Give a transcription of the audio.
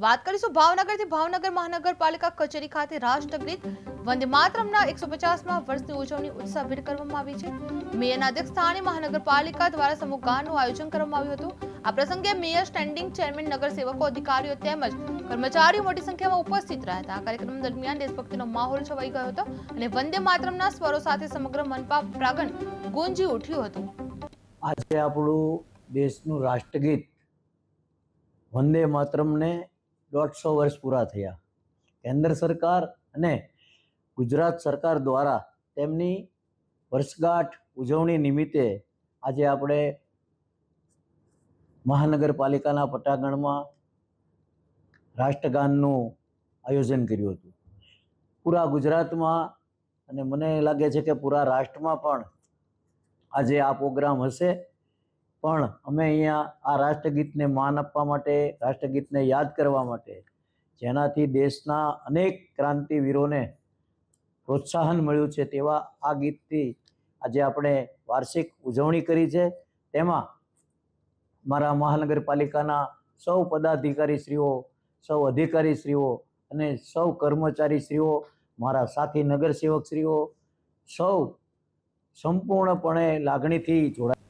વાત કરીશું ભાવનગરથી। ભાવનગર મહાનગરપાલિકા કચેરી ખાતે રાષ્ટ્રગીત વંદે માતરમના 150મા વર્ષની ઉજવણી ઉત્સાહભેર કરવામાં આવી છે। મેયરના અધ્યક્ષસ્થાને મહાનગરપાલિકા દ્વારા સમૂહ ગાનનું આયોજન કરવામાં આવ્યું હતું। આ પ્રસંગે મેયર, સ્ટેન્ડિંગ ચેરમેન, નગરસેવકો, અધિકારીઓ તેમજ કર્મચારીઓ મોટી સંખ્યામાં ઉપસ્થિત રહ્યા હતા। આ કાર્યક્રમ દરમિયાન દેશભક્તિનો માહોલ છવાઈ ગયો હતો અને વંદે માતરમના સ્વરો સાથે સમગ્ર મનપા પ્રાંગણ ગુંજી ઉઠ્યું હતું। આજે આપણું દેશનું રાષ્ટ્રગીત વંદે માતરમને 150 વર્ષ પૂરા થયા। કેન્દ્ર સરકાર અને ગુજરાત સરકાર દ્વારા તેમની વર્ષગાંઠ ઉજવણી નિમિત્તે આજે આપણે મહાનગરપાલિકાના પટાંગણમાં રાષ્ટ્રગાનનું આયોજન કર્યું હતું। પૂરા ગુજરાતમાં અને મને લાગે છે કે પૂરા રાષ્ટ્રમાં પણ આજે આ પ્રોગ્રામ હશે, પણ અમે અહીંયા આ રાષ્ટ્રગીતને માન આપવા માટે, રાષ્ટ્રગીતને યાદ કરવા માટે, જેનાથી દેશના અનેક ક્રાંતિવીરોને પ્રોત્સાહન મળ્યું છે, તેવા આ ગીતથી આજે આપણે વાર્ષિક ઉજવણી કરી છે। તેમાં મારા મહાનગરપાલિકાના સૌ પદાધિકારીશ્રીઓ, સૌ અધિકારીશ્રીઓ અને સૌ કર્મચારીશ્રીઓ, મારા સાથી નગરસેવકશ્રીઓ સૌ સંપૂર્ણપણે લાગણીથી જોડાયા।